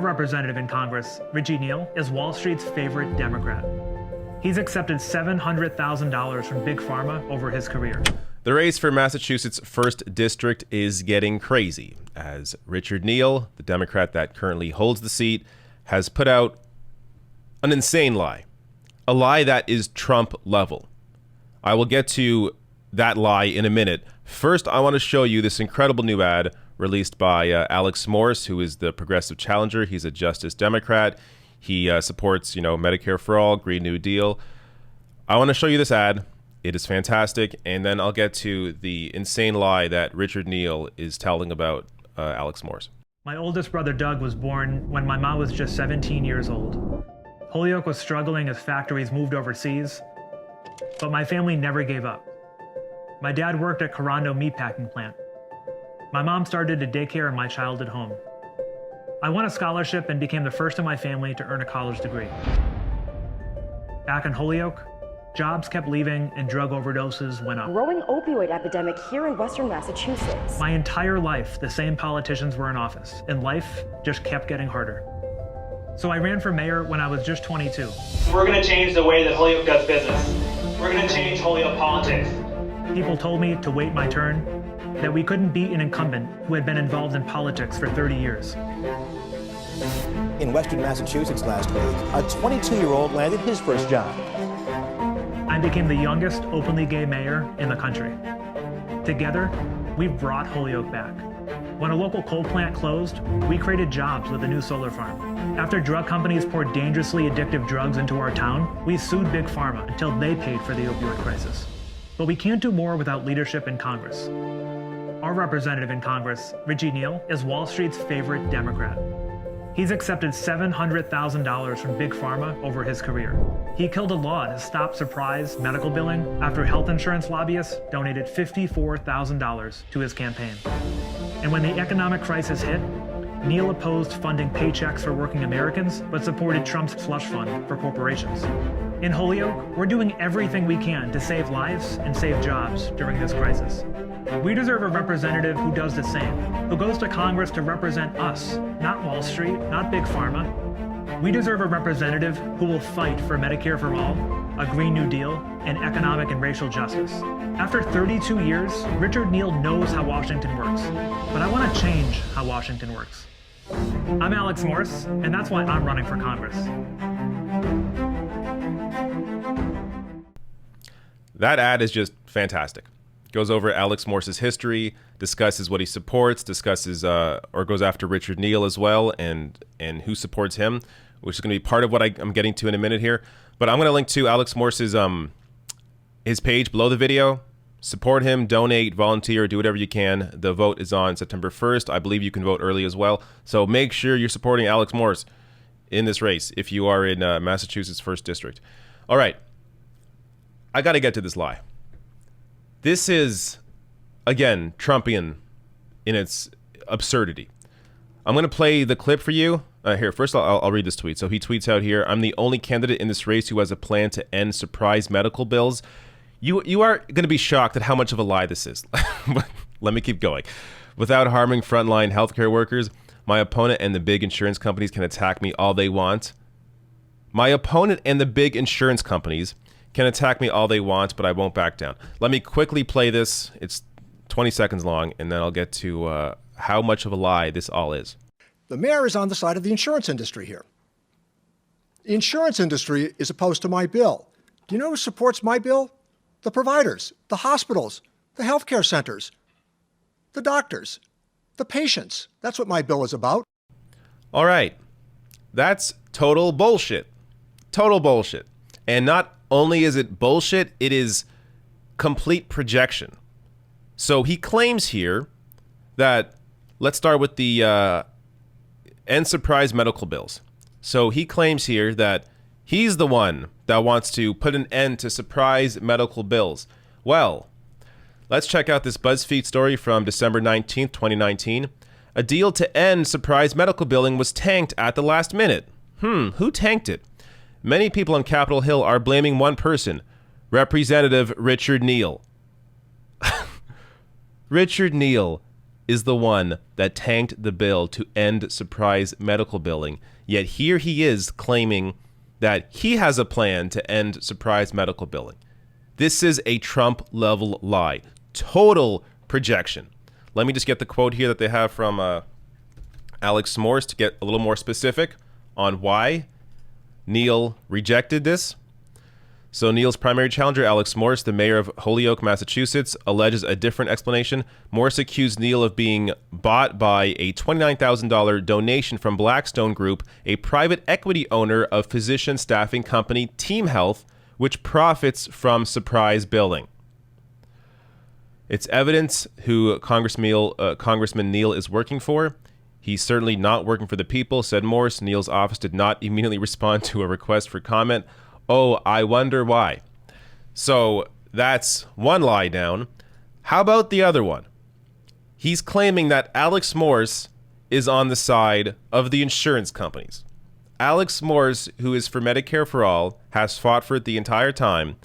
representative in Congress, Richard Neal, is Wall Street's favorite Democrat. He's accepted $700,000 from Big Pharma over his career. The race for Massachusetts' 1st District is getting crazy, as Richard Neal, the Democrat that currently holds the seat, has put out an insane lie. A lie that is Trump level. I will get to that lie in a minute. First, I want to show you this incredible new ad released by Alex Morse, who is the progressive challenger. He's a Justice Democrat. He supports, Medicare for all, Green New Deal. I want to show you this ad. It is fantastic. And then I'll get to the insane lie that Richard Neal is telling about Alex Morse. My oldest brother, Doug, was born when my mom was just 17 years old. Holyoke was struggling as factories moved overseas, but my family never gave up. My dad worked at Corando meatpacking plant. My mom started a daycare in my childhood home. I won a scholarship and became the first in my family to earn a college degree. Back in Holyoke, jobs kept leaving and drug overdoses went up. Growing opioid epidemic here in Western Massachusetts. My entire life, the same politicians were in office, and life just kept getting harder. So I ran for mayor when I was just 22. We're going to change the way that Holyoke does business. We're going to change Holyoke politics. People told me to wait my turn, that we couldn't beat an incumbent who had been involved in politics for 30 years. In Western Massachusetts last week, a 22-year-old landed his first job. I became the youngest openly gay mayor in the country. Together, we brought Holyoke back. When a local coal plant closed, we created jobs with a new solar farm. After drug companies poured dangerously addictive drugs into our town, we sued Big Pharma until they paid for the opioid crisis. But we can't do more without leadership in Congress. Our representative in Congress, Richard Neal, is Wall Street's favorite Democrat. He's accepted $700,000 from Big Pharma over his career. He killed a law to stop surprise medical billing after health insurance lobbyists donated $54,000 to his campaign. And when the economic crisis hit, Neal opposed funding paychecks for working Americans, but supported Trump's slush fund for corporations. In Holyoke, we're doing everything we can to save lives and save jobs during this crisis. We deserve a representative who does the same, who goes to Congress to represent us, not Wall Street, not Big Pharma. We deserve a representative who will fight for Medicare for all, a Green New Deal, and economic and racial justice. After 32 years, Richard Neal knows how Washington works, but I want to change how Washington works. I'm Alex Morse, and that's why I'm running for Congress. That ad is just fantastic. Goes over Alex Morse's history, discusses what he supports, discusses or goes after Richard Neal as well, and who supports him, which is going to be part of what I'm getting to in a minute here. But I'm going to link to Alex Morse's his page below the video. Support him, donate, volunteer, do whatever you can. The vote is on September 1st. I believe you can vote early as well. So make sure you're supporting Alex Morse in this race if you are in Massachusetts 1st District. All right. I got to get to this lie. This is, again, Trumpian in its absurdity. I'm going to play the clip for you. Here, first I'll read this tweet. So he tweets out here, "I'm the only candidate in this race who has a plan to end surprise medical bills." You are going to be shocked at how much of a lie this is. Let me keep going. "Without harming frontline healthcare workers, my opponent and the big insurance companies can attack me all they want." My opponent and the big insurance companies can attack me all they want, but I won't back down. Let me quickly play this. It's 20 seconds long, and then I'll get to how much of a lie this all is. The mayor is on the side of the insurance industry here. The insurance industry is opposed to my bill. Do you know who supports my bill? The providers, the hospitals, the healthcare centers, the doctors, the patients. That's what my bill is about. All right. That's total bullshit. Total bullshit. And not only is it bullshit, it is complete projection. So he claims here that, let's start with the end surprise medical bills. So he claims here that he's the one that wants to put an end to surprise medical bills. Well, let's check out this BuzzFeed story from December 19th, 2019. A deal to end surprise medical billing was tanked at the last minute. Who tanked it? Many people on Capitol Hill are blaming one person, Representative Richard Neal. Richard Neal is the one that tanked the bill to end surprise medical billing. Yet here he is claiming that he has a plan to end surprise medical billing. This is a Trump-level lie. Total projection. Let me just get the quote here that they have from Alex Morse to get a little more specific on why Neal rejected this. So Neal's primary challenger, Alex Morse, the mayor of Holyoke, Massachusetts, alleges a different explanation. Morse accused Neal of being bought by a $29,000 donation from Blackstone Group, a private equity owner of physician staffing company Team Health, which profits from surprise billing. It's evidence who Congressman Neal is working for. He's certainly not working for the people, said Morse. Neal's office did not immediately respond to a request for comment. Oh, I wonder why. So that's one lie down. How about the other one? He's claiming that Alex Morse is on the side of the insurance companies. Alex Morse, who is for Medicare for All, has fought for it the entire time,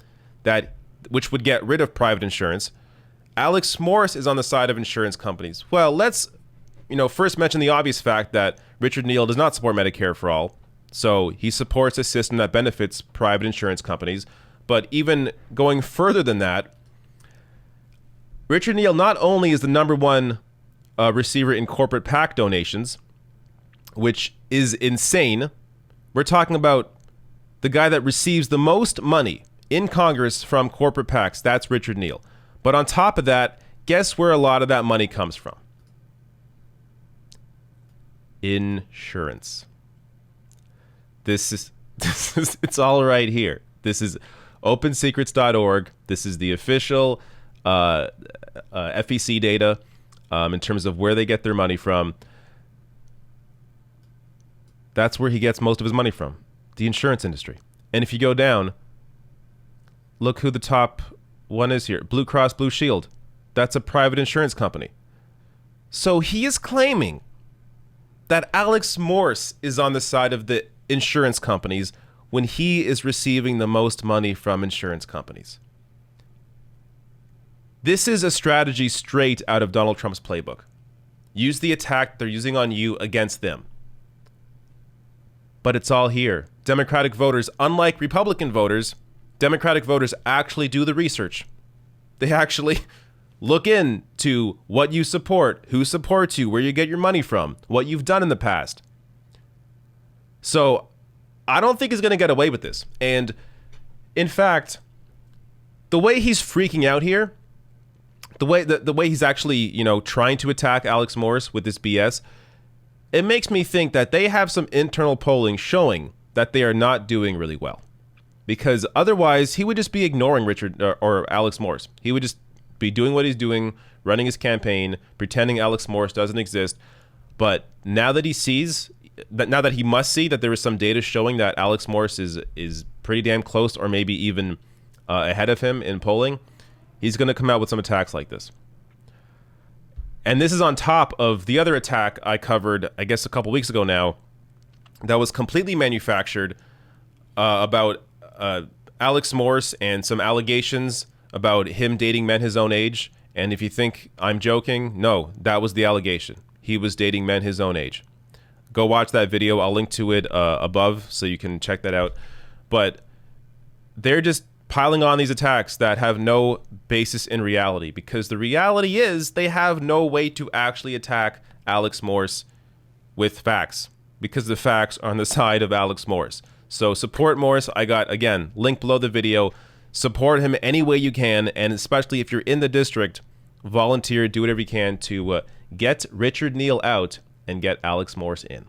which would get rid of private insurance. Alex Morse is on the side of insurance companies. Well, let's first mention the obvious fact that Richard Neal does not support Medicare for All. So he supports a system that benefits private insurance companies. But even going further than that, Richard Neal not only is the number one receiver in corporate PAC donations, which is insane. We're talking about the guy that receives the most money in Congress from corporate PACs. That's Richard Neal. But on top of that, guess where a lot of that money comes from? Insurance. This is it's all right here. This is opensecrets.org. This is the official FEC data in terms of where they get their money from. That's where he gets most of his money from, the insurance industry. And if you go down, look who the top one is here. Blue Cross Blue Shield. That's a private insurance company. So he is claiming that Alex Morse is on the side of the insurance companies when he is receiving the most money from insurance companies. This is a strategy straight out of Donald Trump's playbook. Use the attack they're using on you against them. But it's all here. Democratic voters, unlike Republican voters, Democratic voters actually do the research. They actually look into what you support, who supports you, where you get your money from, what you've done in the past. So I don't think he's going to get away with this. And in fact, the way he's freaking out here, the way he's actually, trying to attack Alex Morse with this BS, it makes me think that they have some internal polling showing that they are not doing really well. Because otherwise, he would just be ignoring Richard or Alex Morse. He would just be doing what he's doing, running his campaign, pretending Alex Morse doesn't exist. But now that he must see that there is some data showing that Alex Morse is pretty damn close, or maybe even ahead of him in polling, he's going to come out with some attacks like this. And this is on top of the other attack I covered, I guess, a couple weeks ago now, that was completely manufactured about Alex Morse and some allegations about him dating men his own age. And if you think I'm joking, no, that was the allegation. He was dating men his own age. Go watch that video. I'll link to it above so you can check that out. But they're just piling on these attacks that have no basis in reality, because the reality is they have no way to actually attack Alex Morse with facts, because the facts are on the side of Alex Morse. So support Morse. I got, again, link below the video. Support him any way you can, and especially if you're in the district, volunteer, do whatever you can to get Richard Neal out and get Alex Morse in.